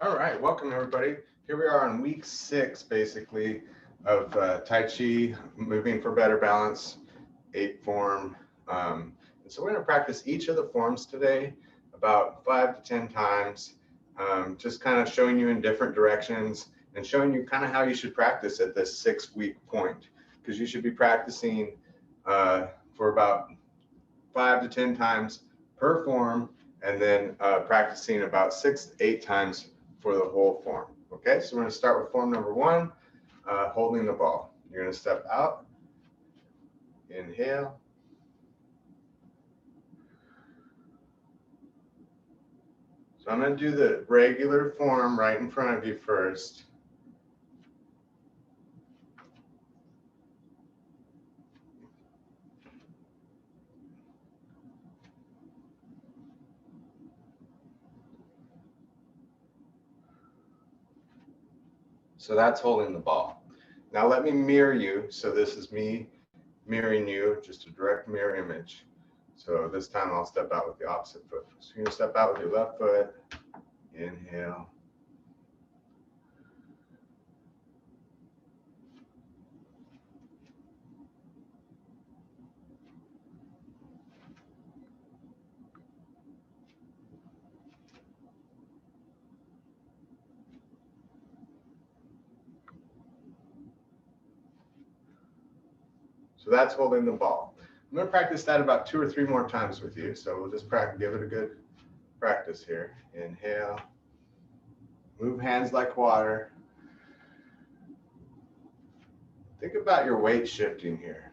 All right, welcome everybody. Here we are on week 6, basically, of Tai Chi, moving for better balance, 8 form. And so we're going to practice each of the forms today about 5 to 10 times, just kind of showing you in different directions and showing you kind of how you should practice at this 6-week point, because you should be practicing for about 5 to 10 times per form, and then practicing about 6 to 8 times for the whole form. Okay, so we're going to start with form number 1, holding the ball. You're going to step out, inhale, so I'm going to do the regular form right in front of you first. So that's holding the ball. Now let me mirror you. So this is me mirroring you, just a direct mirror image. So this time I'll step out with the opposite foot. So you're going to step out with your left foot, inhale. So that's holding the ball. I'm going to practice that about 2 or 3 more times with you. So we'll just give it a good practice here. Inhale. Move hands like water. Think about your weight shifting here.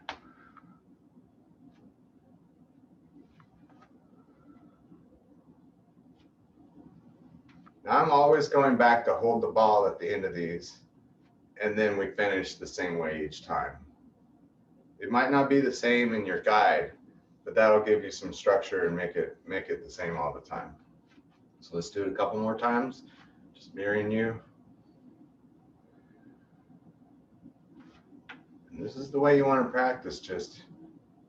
Now I'm always going back to hold the ball at the end of these, and then we finish the same way each time. It might not be the same in your guide, but that'll give you some structure and make it the same all the time. So let's do it a couple more times, just mirroring you. And this is the way you want to practice, just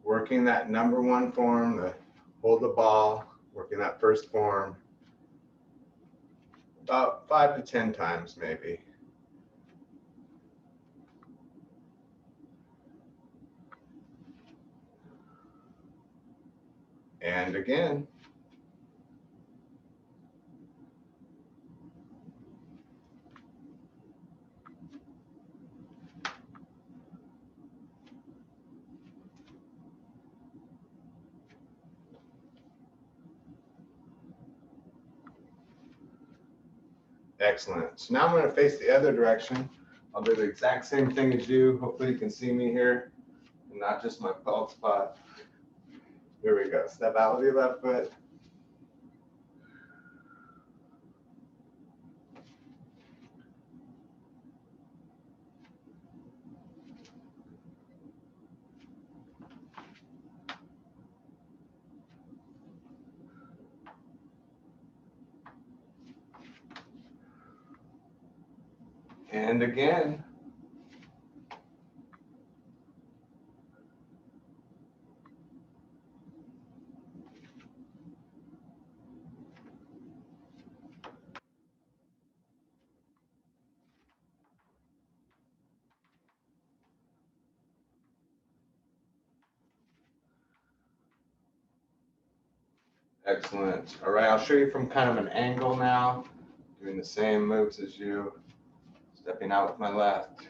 working that number 1 form, the hold the ball, working that first form about 5 to 10 times maybe. And again. Excellent. So now I'm going to face the other direction. I'll do the exact same thing as you. Hopefully you can see me here and not just my bald spot. Here we go. Step out with your left foot. And again. Excellent. All right, I'll show you from kind of an angle now, doing the same moves as you. Stepping out with my left.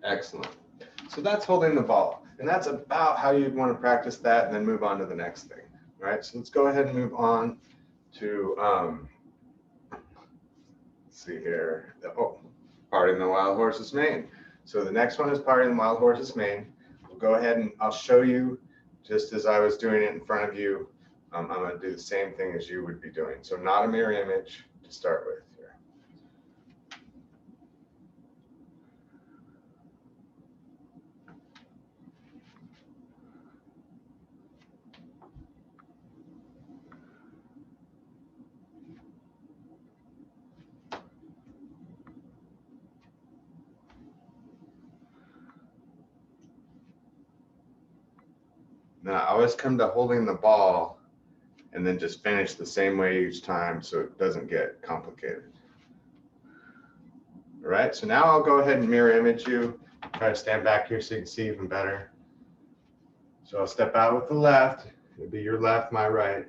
Excellent. So that's holding the ball. And that's about how you'd want to practice that and then move on to the next thing. All right, so let's go ahead and move on to, let's see here. Oh, parting the wild horse's mane. So the next one is parting the wild horse's mane. We'll go ahead and I'll show you just as I was doing it in front of you. I'm going to do the same thing as you would be doing. So not a mirror image to start with here. Now I always come to holding the ball and then just finish the same way each time so it doesn't get complicated. All right, so now I'll go ahead and mirror image you. Try to stand back here so you can see even better. So I'll step out with the left. It'll be your left, my right.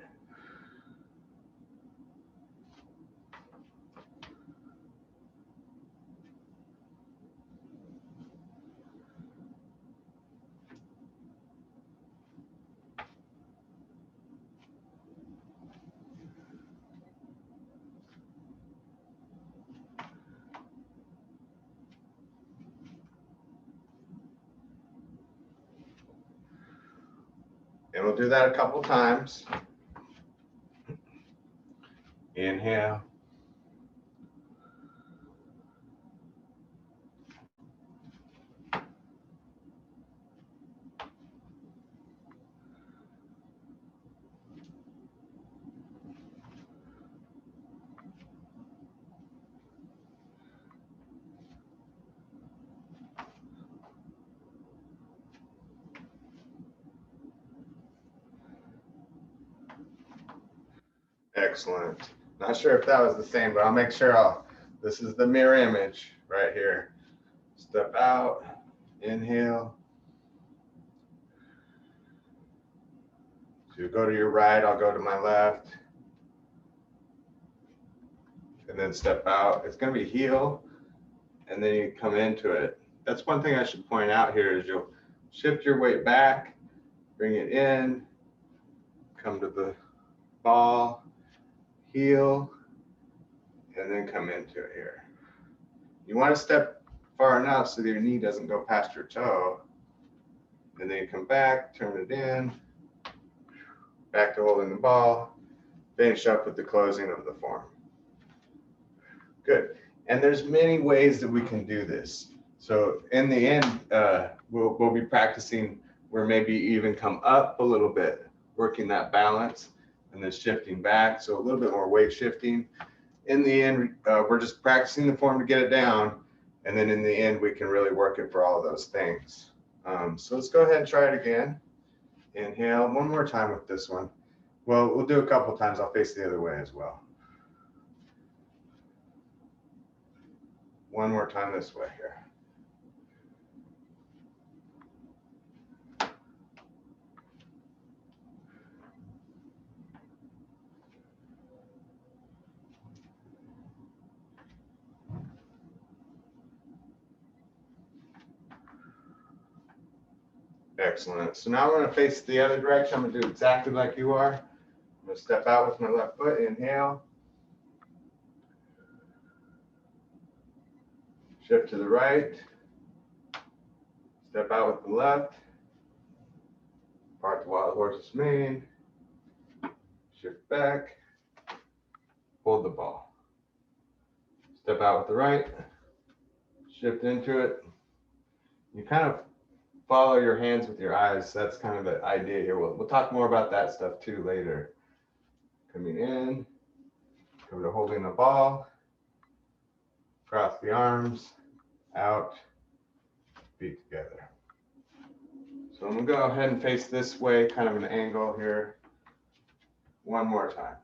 And we'll do that a couple times. Inhale. Excellent. Not sure if that was the same, but I'll make sure this is the mirror image right here. Step out, inhale. So you go to your right, I'll go to my left. And then step out. It's going to be heel, and then you come into it. That's one thing I should point out here is you'll shift your weight back, bring it in, come to the ball, heel, and then come into it here. You want to step far enough so that your knee doesn't go past your toe. And then you come back, turn it in, back to holding the ball, finish up with the closing of the form. Good. And there's many ways that we can do this. So in the end, we'll be practicing where maybe even come up a little bit, working that balance, and then shifting back. So a little bit more weight shifting. In the end, we're just practicing the form to get it down. And then in the end, we can really work it for all of those things. So let's go ahead and try it again. Inhale one more time with this one. Well, we'll do a couple times. I'll face the other way as well. One more time this way here. Excellent. So now I'm going to face the other direction. I'm going to do exactly like you are. I'm going to step out with my left foot. Inhale. Shift to the right. Step out with the left. Part the wild horse's mane. Shift back. Hold the ball. Step out with the right. Shift into it. You kind of follow your hands with your eyes. That's kind of the idea here. We'll talk more about that stuff too later. Coming in, come to holding the ball, cross the arms, out, feet together. So I'm gonna go ahead and face this way, kind of an angle here. One more time.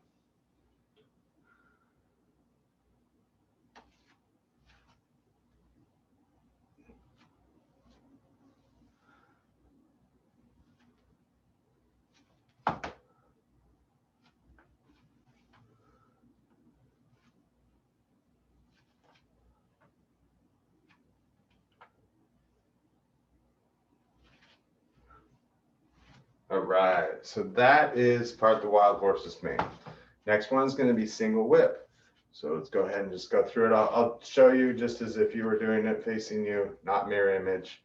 All right, so that is part the wild horse's mane. Next one's going to be single whip. So let's go ahead and just go through it. I'll show you just as if you were doing it facing you, not mirror image.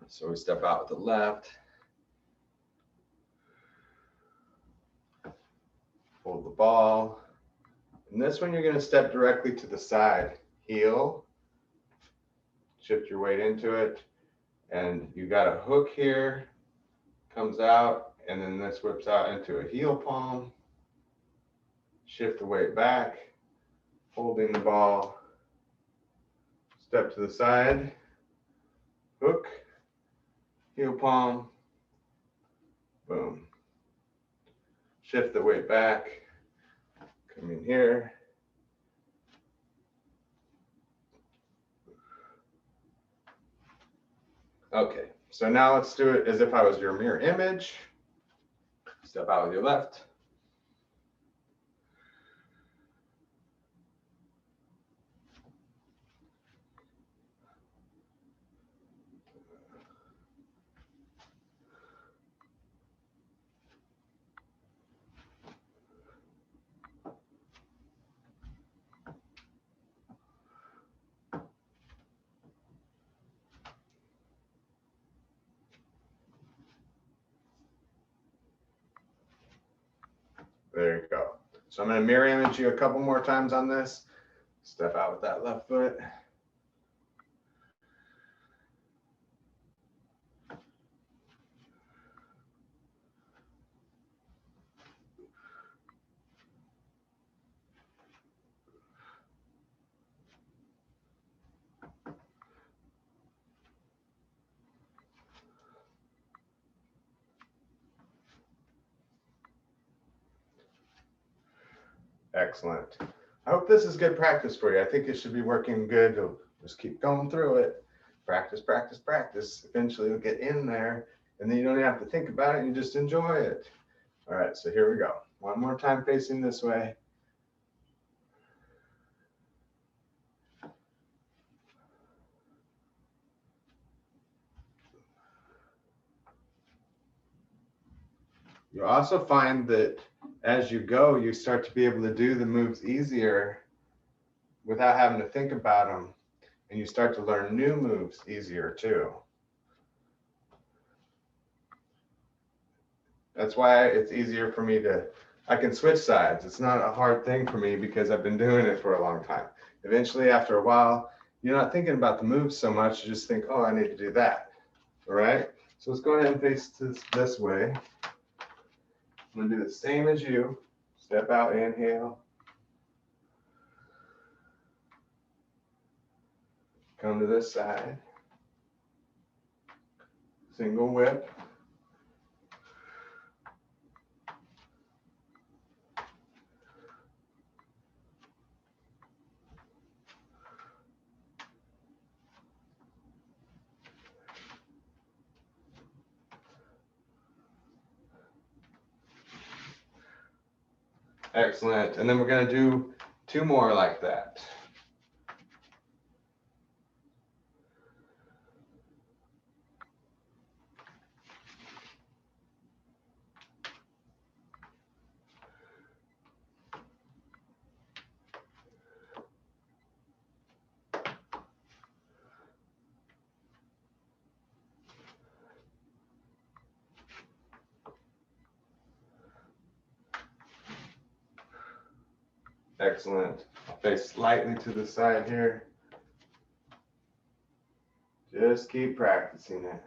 So we step out with the left, hold the ball. And this one you're going to step directly to the side, heel, shift your weight into it, and you got a hook here. Comes out, and then this whips out into a heel palm. Shift the weight back, holding the ball. Step to the side, hook, heel palm, Boom. Shift the weight back. Come in here. Okay, so now let's do it as if I was your mirror image. Step out with your left. There you go. So I'm going to mirror image you a couple more times on this. Step out with that left foot. Excellent. I hope this is good practice for you. I think it should be working good. You'll just keep going through it. Practice, practice, practice. Eventually you'll get in there, and then you don't have to think about it. You just enjoy it. All right, so here we go. One more time facing this way. You also find that as you go, you start to be able to do the moves easier without having to think about them. And you start to learn new moves easier too. That's why it's easier for me I can switch sides. It's not a hard thing for me because I've been doing it for a long time. Eventually, after a while, you're not thinking about the moves so much. You just think, oh, I need to do that. All right. So let's go ahead and face this way. I'm going to do the same as you. Step out, inhale. Come to this side. Single whip. Excellent. And then we're going to do 2 more like that. Excellent. I'll face slightly to the side here. Just keep practicing it.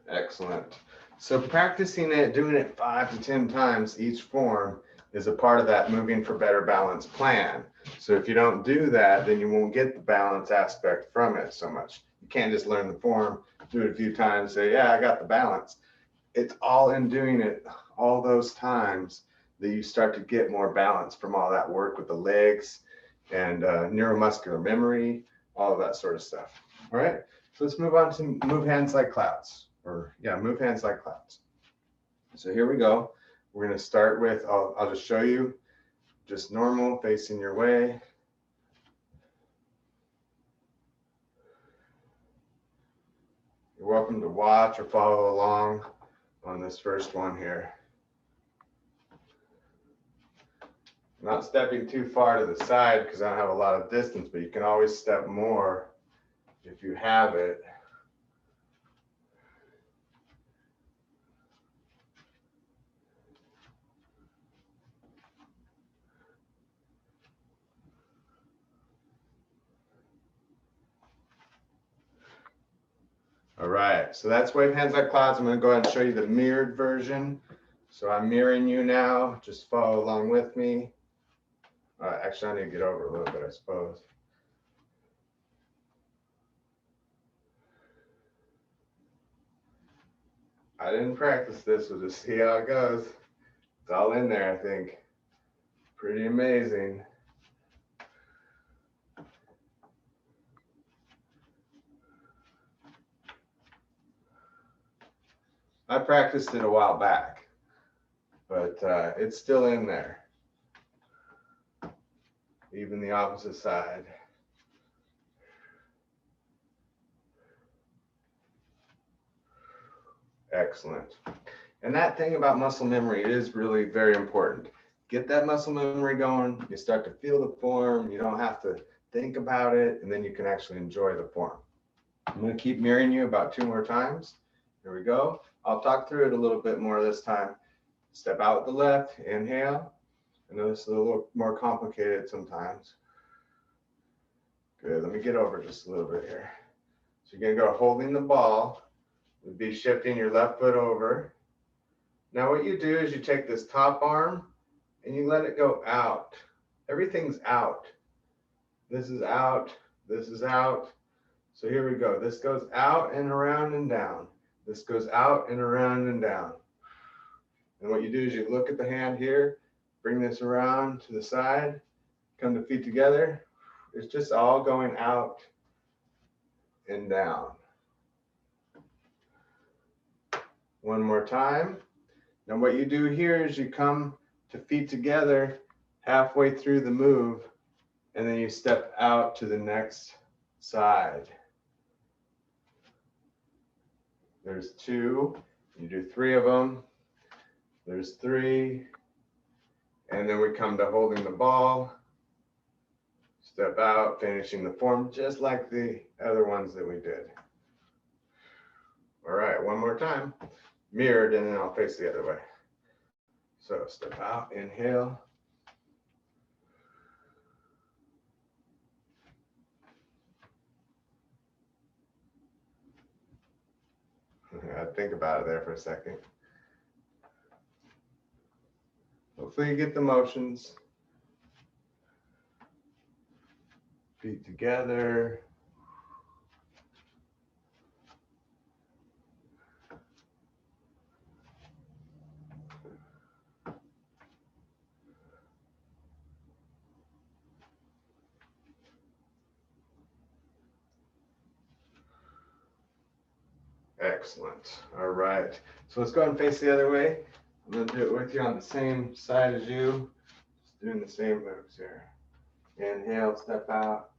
Excellent. So practicing it, doing it 5 to 10 times each form is a part of that moving for better balance plan. So if you don't do that, then you won't get the balance aspect from it so much. You can't just learn the form, do it a few times, say, yeah, I got the balance. It's all in doing it all those times that you start to get more balance from all that work with the legs and neuromuscular memory, all of that sort of stuff. All right, so let's move on to move hands like clouds. Move hands like clouds. So here we go. We're going to start with, I'll just show you, just normal, facing your way. You're welcome to watch or follow along on this first one here. I'm not stepping too far to the side because I don't have a lot of distance, but you can always step more if you have it. All right, so that's wave hands like clouds. I'm going to go ahead and show you the mirrored version. So I'm mirroring you now. Just follow along with me. Actually, I need to get over a little bit, I suppose. I didn't practice this. We'll just see how it goes. It's all in there, I think. Pretty amazing. I practiced it a while back, but it's still in there. Even the opposite side. Excellent. And that thing about muscle memory is really very important. Get that muscle memory going. You start to feel the form. You don't have to think about it, and then you can actually enjoy the form. I'm going to keep mirroring you about 2 more times. Here we go. I'll talk through it a little bit more this time. Step out with the left, inhale. I know this is a little more complicated sometimes. Good, let me get over just a little bit here. So you're gonna go holding the ball, would be shifting your left foot over. Now what you do is you take this top arm and you let it go out. Everything's out. This is out, this is out. So here we go. This goes out and around and down. This goes out and around and down. And what you do is you look at the hand here, bring this around to the side, come the feet together. It's just all going out and down. One more time. Now what you do here is you come to feet together halfway through the move, and then you step out to the next side. There's 2, you do 3 of them. There's 3, and then we come to holding the ball, step out, finishing the form just like the other ones that we did. All right, one more time, mirrored, and then I'll face the other way. So step out, inhale. I'd think about it there for a second. Hopefully you get the motions. Feet together. Excellent. All right. So let's go ahead and face the other way. I'm going to do it with you on the same side as you. Just doing the same moves here. Inhale, step out.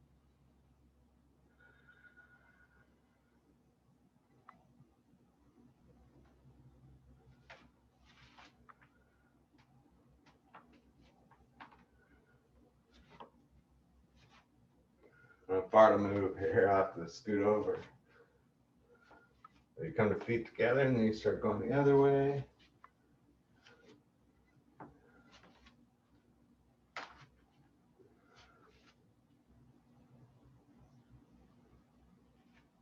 I'm going to far to move here. I'll have to scoot over. You come to feet together and then you start going the other way.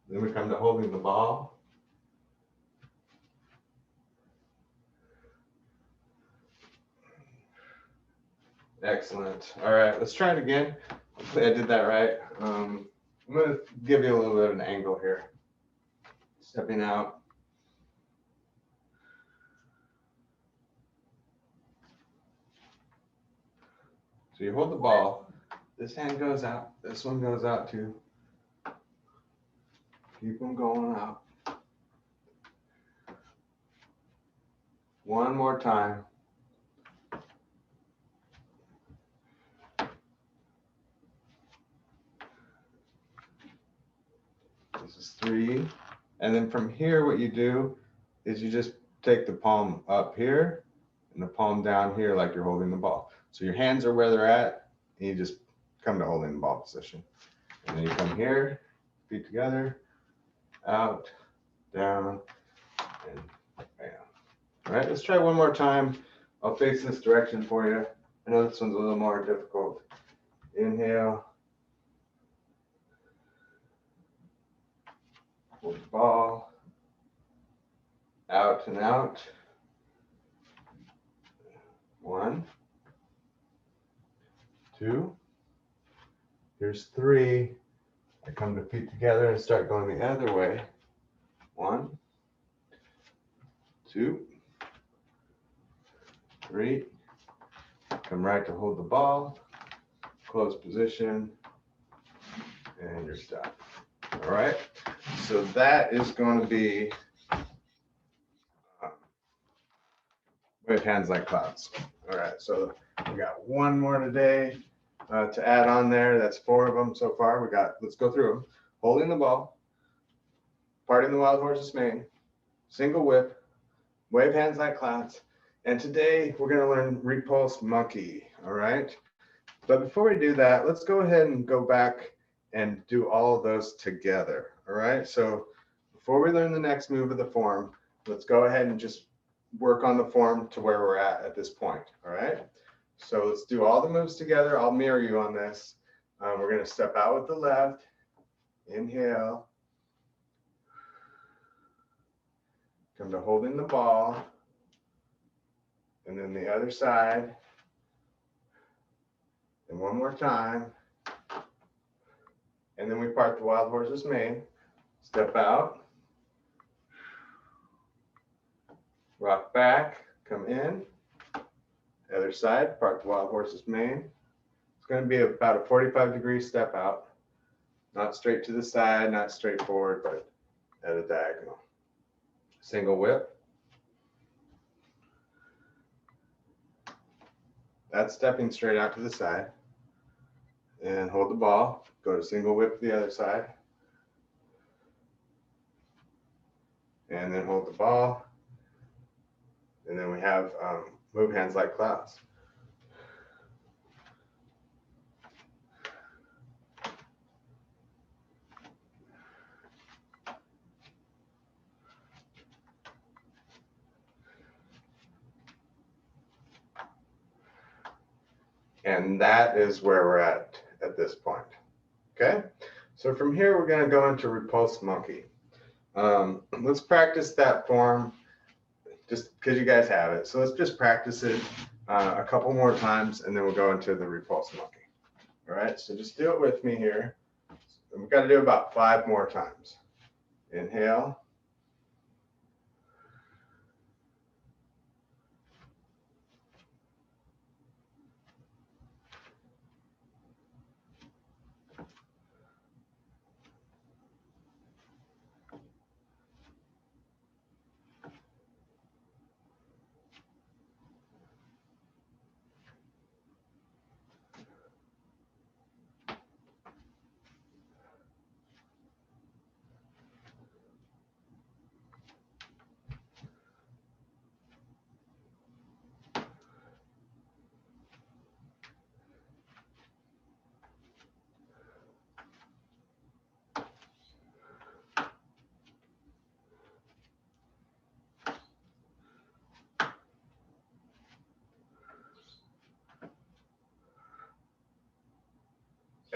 Then we come to holding the ball. Excellent. All right, let's try it again. Hopefully I did that right. I'm going to give you a little bit of an angle here. Stepping out. So you hold the ball. This hand goes out. This one goes out too. Keep them going out. One more time. This is 3. And then from here, what you do is you just take the palm up here and the palm down here like you're holding the ball. So your hands are where they're at, and you just come to holding the ball position. And then you come here, feet together, out, down, and bam. All right, let's try one more time. I'll face this direction for you. I know this one's a little more difficult. Inhale. hold the ball, out and out. 1, 2, here's 3. I come to feet together and start going the other way. 1, 2, 3. Come right to hold the ball, close position, and you're stopped. All right, so that is going to be wave hands like clouds. All right, so we got one more today to add on there. That's 4 of them so far. Let's go through them. Holding the ball, parting the wild horse's mane, single whip, wave hands like clouds, and today we're going to learn Repulse Monkey. All right, but before we do that, let's go ahead and go back and do all of those together. All right, so before we learn the next move of the form, let's go ahead and just work on the form to where we're at this point. All right, so let's do all the moves together. I'll mirror you on this. We're going to step out with the left, inhale, come to holding the ball, and then the other side, and one more time, and then we part the wild horse's mane, step out, rock back, come in, the other side, part the wild horse's mane. It's going to be about a 45-degree step out, not straight to the side, not straight forward, but at a diagonal. Single whip. That's stepping straight out to the side. And hold the ball, go to single whip to the other side. And then hold the ball. And then we have move hands like clouds. And that is where we're at this point. Okay, so from here we're going to go into Repulse Monkey. Let's practice that form just because you guys have it. So let's just practice it a couple more times and then we'll go into the Repulse Monkey. All right, so just do it with me here. We've got to do about 5 more times. Inhale.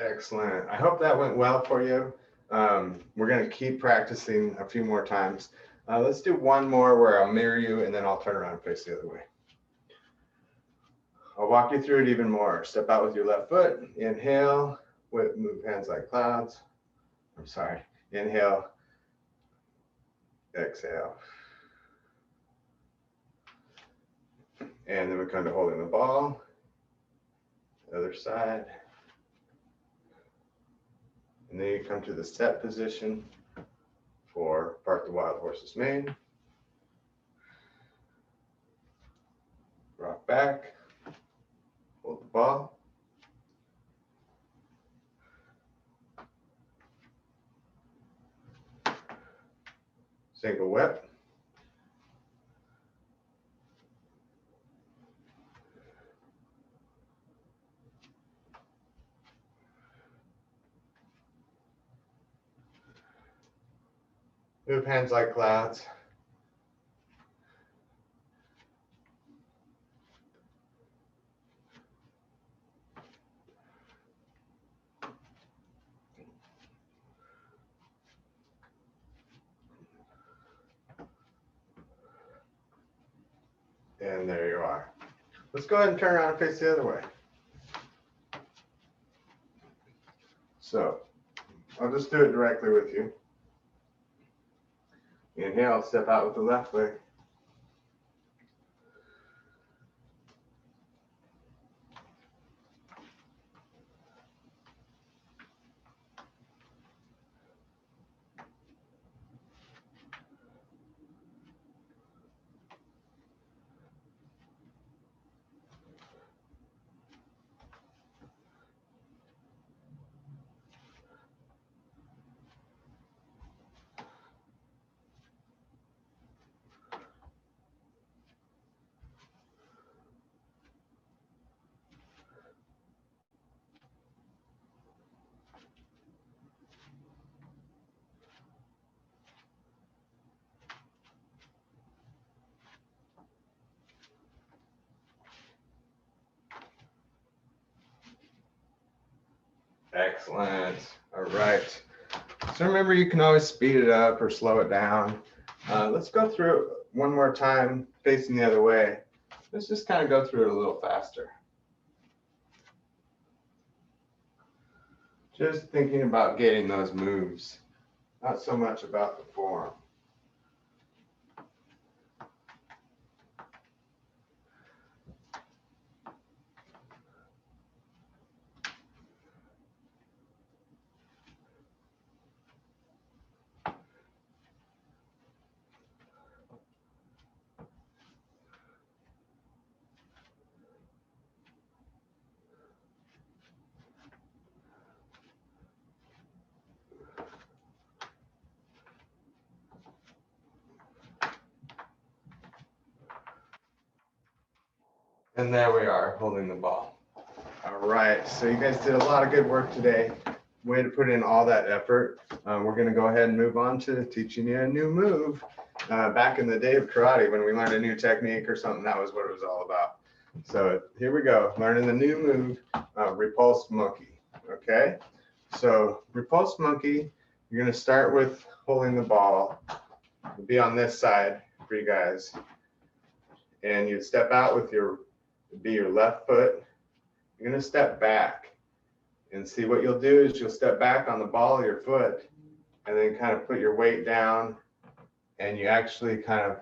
Excellent. I hope that went well for you. We're going to keep practicing a few more times. Let's do one more where I'll mirror you and then I'll turn around and face the other way. I'll walk you through it even more. Step out with your left foot. Inhale. Move hands like clouds. I'm sorry. Inhale. Exhale. And then we come to holding the ball. Other side. And then you come to the set position for part the wild horse's mane. Rock back, hold the ball. Single whip. Move hands like clouds. And there you are. Let's go ahead and turn around and face the other way. So I'll just do it directly with you. Inhale, step out with the left leg. Excellent. All right. So remember, you can always speed it up or slow it down. Let's go through it one more time, facing the other way. Let's just kind of go through it a little faster. Just thinking about getting those moves, not so much about the form. And there we are, holding the ball. All right, so you guys did a lot of good work today. Way to put in all that effort. We're going to go ahead and move on to teaching you a new move. Back in the day of karate, when we learned a new technique or something, that was what it was all about. So here we go, learning the new move, Repulse Monkey. Okay, so Repulse Monkey, you're going to start with holding the ball. It'll be on this side for you guys. And you step out with your left foot. You're going to step back, and see what you'll do is you'll step back on the ball of your foot and then kind of put your weight down, and you actually kind of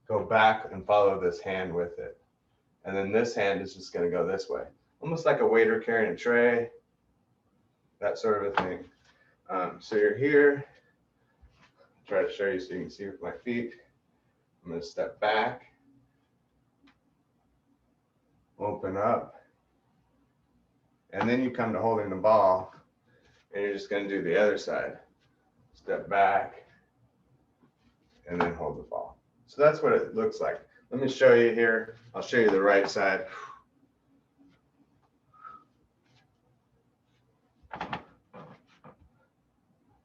go back and follow this hand with it. And then this hand is just going to go this way, almost like a waiter carrying a tray, that sort of a thing. So you're here. I'll try to show you so you can see with my feet. I'm going to step back, open up, and then you come to holding the ball, and you're just going to do the other side. Step back, and then hold the ball. So that's what it looks like. Let me show you here. I'll show you the right side.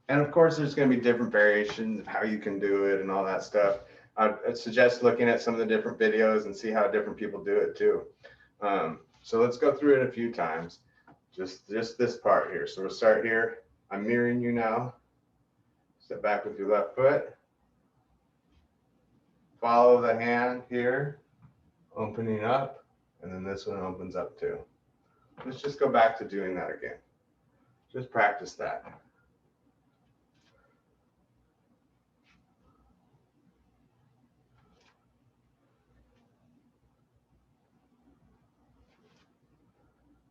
And of course, there's going to be different variations of how you can do it and all that stuff. I'd suggest looking at some of the different videos and see how different people do it too. So let's go through it a few times. Just this part here. So we'll start here. I'm mirroring you now. Step back with your left foot. Follow the hand here, opening up, and then this one opens up too. Let's just go back to doing that again. Just practice that.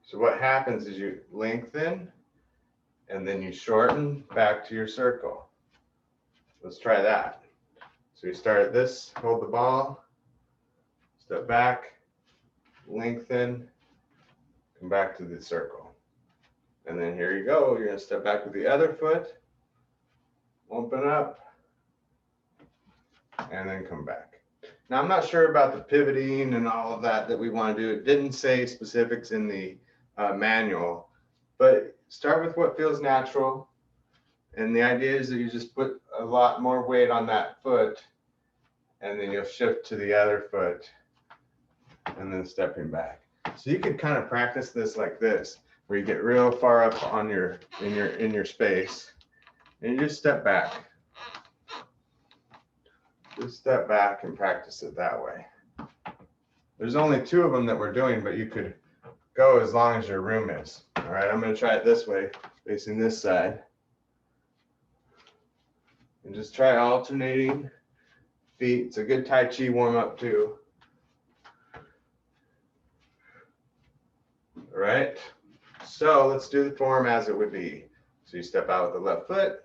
So what happens is you lengthen and then you shorten back to your circle. Let's try that. So you start at this, hold the ball, step back, lengthen, come back to the circle. And then here you go. You're going to step back with the other foot, open up, and then come back. Now, I'm not sure about the pivoting and all of that we want to do. It didn't say specifics in the manual, but start with what feels natural. And the idea is that you just put a lot more weight on that foot, and then you'll shift to the other foot and then stepping back. So you could kind of practice this like this, where you get real far up on in your space, and you just step back. Just step back and practice it that way. There's only 2 of them that we're doing, but you could go as long as your room is. All right, I'm going to try it this way, facing this side. And just try alternating feet. It's a good Tai Chi warm up too. All right, so let's do the form as it would be. So you step out with the left foot.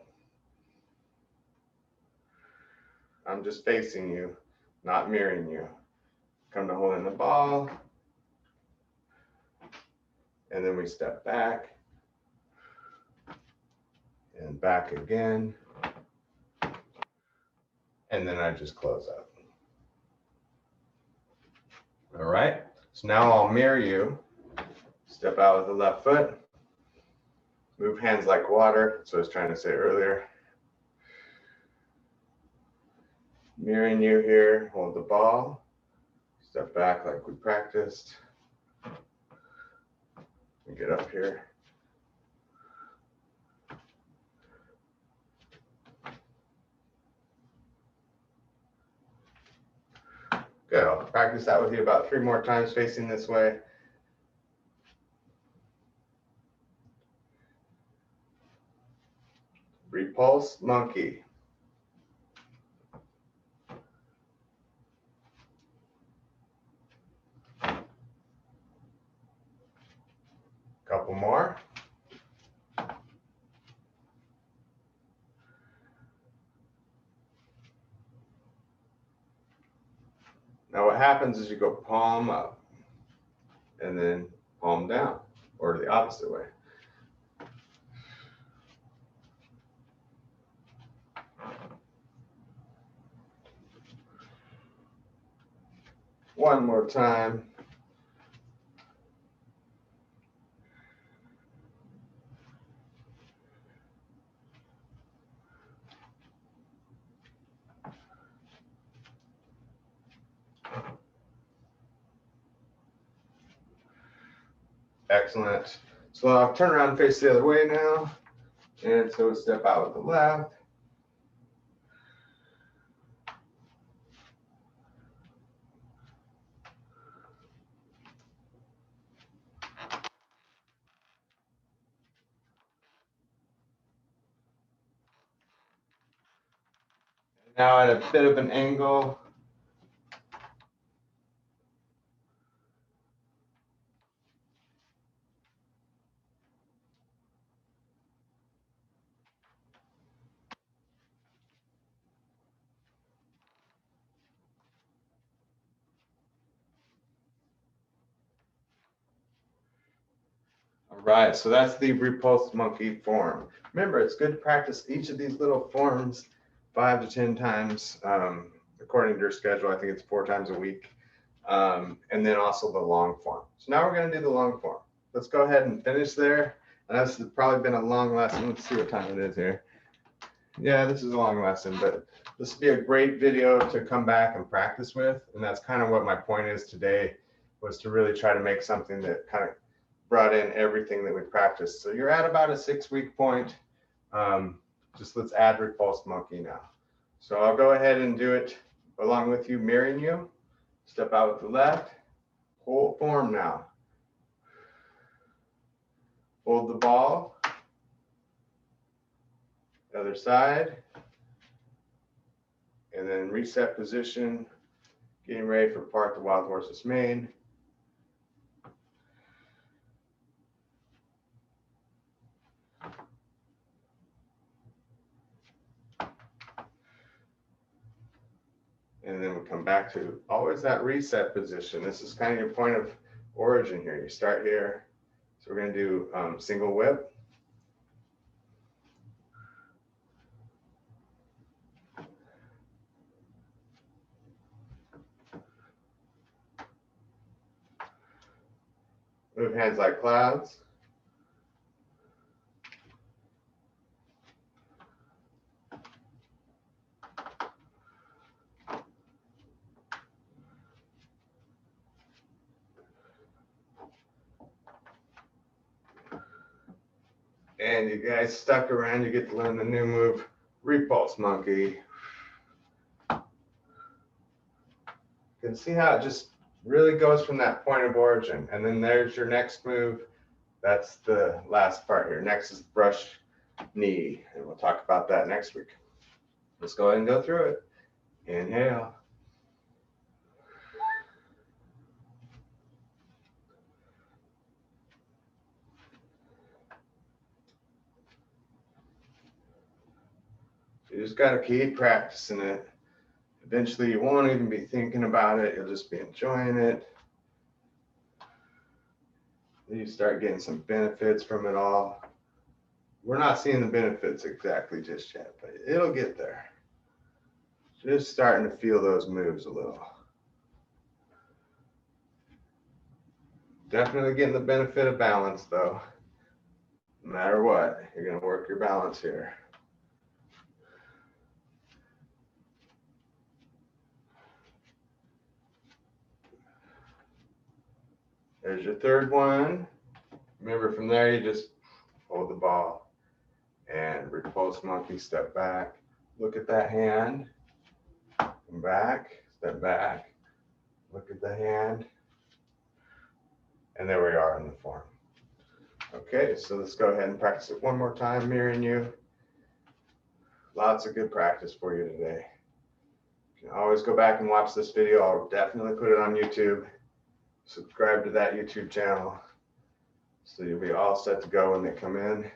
I'm just facing you, not mirroring you. Come to holding the ball. And then we step back. And back again. And then I just close up. All right, so now I'll mirror you. Step out with the left foot. Move hands like water. That's what I was trying to say earlier. Mirroring you here, hold the ball. Step back like we practiced. And get up here. Good, I'll practice that with you about 3 more times facing this way. Repulse Monkey. Couple more. Now what happens is you go palm up and then palm down, or the opposite way. One more time. Excellent. So I'll turn around and face the other way now. And so step out with the left. Now at a bit of an angle. All right, so that's the Repulse Monkey form. Remember, it's good to practice each of these little forms 5 to 10 times, according to your schedule. I think it's 4 times a week. And then also the long form. So now we're going to do the long form. Let's go ahead and finish there. And this has probably been a long lesson. Let's see what time it is here. Yeah, this is a long lesson, but this would be a great video to come back and practice with. And that's kind of what my point is today, was to really try to make something that kind of brought in everything that we practiced. So you're at about a 6-week point. Just let's add Repulse Monkey now. So I'll go ahead and do it along with you, mirroring you. Step out with the left. Hold form now. Hold the ball. Other side. And then reset position. Getting ready for Park the Wild Horses, Maine. And then we come back to always that reset position. This is kind of your point of origin here. You start here. So we're going to do single whip. Move hands like clouds. And you guys stuck around, you get to learn the new move, Repulse Monkey. You can see how it just Really goes from that point of origin. And then there's your next move. That's the last part here. Next is brush knee, and we'll talk about that next week. Let's go ahead and go through it. Inhale. You just got to keep practicing it. Eventually, you won't even be thinking about it. You'll just be enjoying it. You start getting some benefits from it all. We're not seeing the benefits exactly just yet, but it'll get there. Just starting to feel those moves a little. Definitely getting the benefit of balance, though. No matter what, you're going to work your balance here. There's your third one. Remember, from there, you just hold the ball and repulse monkey, step back. Look at that hand. Come back, step back. Look at the hand. And there we are in the form. Okay, so let's go ahead and practice it one more time, mirroring you. Lots of good practice for you today. You can always go back and watch this video. I'll definitely put it on YouTube. Subscribe to that YouTube channel so you'll be all set to go when they come in.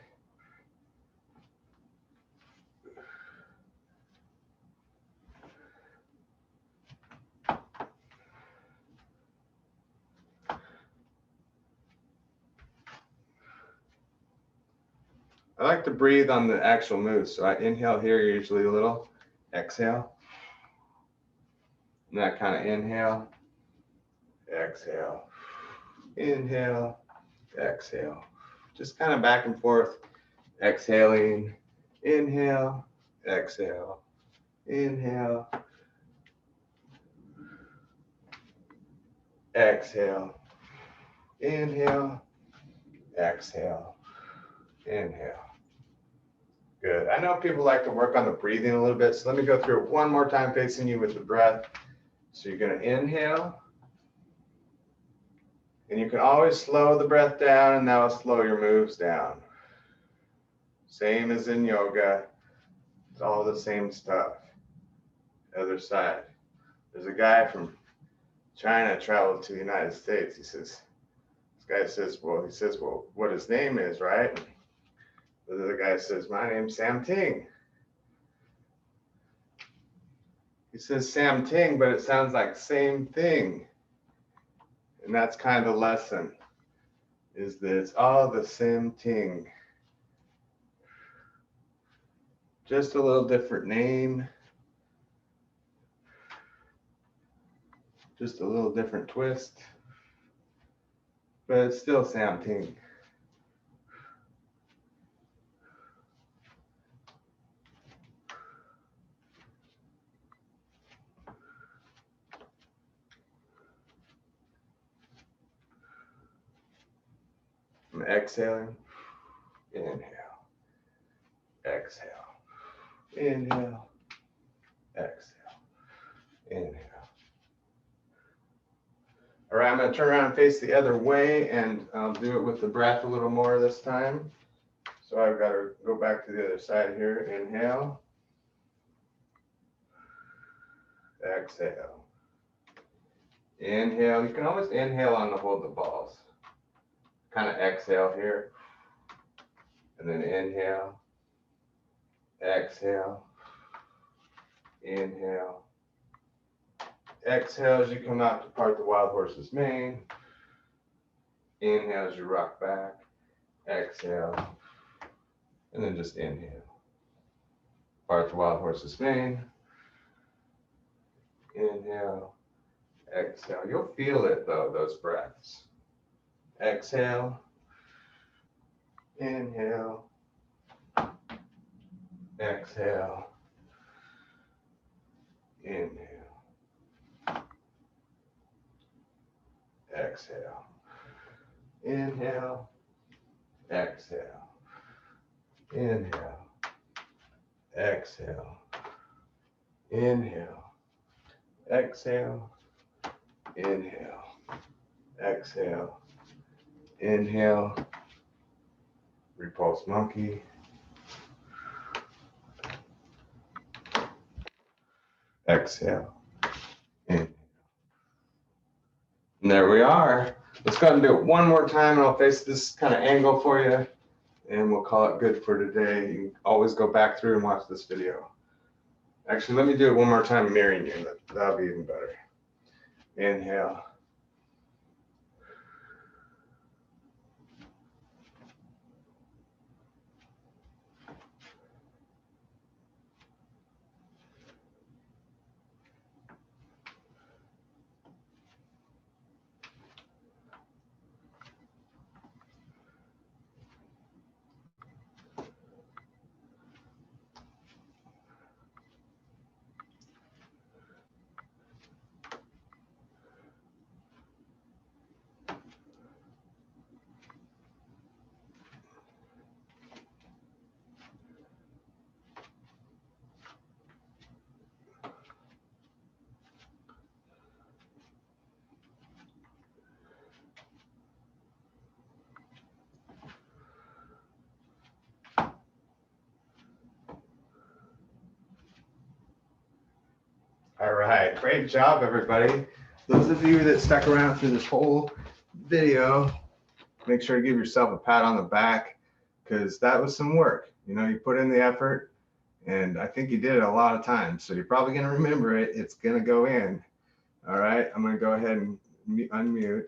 I like to breathe on the actual moves. So I inhale here, usually a little. Exhale. And that kind of inhale. Exhale. Inhale. Exhale. Just kind of back and forth. Exhaling. Inhale. Exhale. Inhale. Exhale. Inhale. Exhale. Inhale. Good. I know people like to work on the breathing a little bit, so let me go through it one more time facing you with the breath. So you're going to inhale, and you can always slow the breath down, and that will slow your moves down. Same as in yoga. It's all the same stuff. Other side. There's a guy from China traveled to the United States. This guy says, well, what his name is, right? The other guy says, my name's Sam Ting. He says Sam Ting, but it sounds like same thing. And that's kind of the lesson, is that it's all the same thing. Just a little different name. Just a little different twist. But it's still Sam Ting. I'm exhaling. Inhale. Exhale. Inhale. Exhale. Inhale. All right, I'm going to turn around and face the other way, and I'll do it with the breath a little more this time. So I've got to go back to the other side here. Inhale. Exhale. Inhale. You can always inhale on the hold the balls. Kind of exhale here. And then inhale. Exhale. Inhale. Exhale as you come out to part the wild horse's mane. Inhale as you rock back. Exhale. And then just inhale. Part the wild horse's mane. Inhale. Exhale. You'll feel it though, those breaths. Exhale. Inhale. Exhale. Inhale. Exhale. Inhale. Exhale. Inhale. Exhale. Inhale. Exhale. Inhale, exhale, inhale, Repulse Monkey, exhale, inhale. And there we are. Let's go ahead and do it one more time, and I'll face this kind of angle for you, and we'll call it good for today. You can always go back through and watch this video. Actually, let me do it one more time mirroring you. That'll be even better. Inhale. All right, great job, everybody. Those of you that stuck around through this whole video, make sure to give yourself a pat on the back, because that was some work. You know, you put in the effort, and I think you did it a lot of times, so you're probably going to remember it. It's going to go in. All right, I'm going to go ahead and unmute.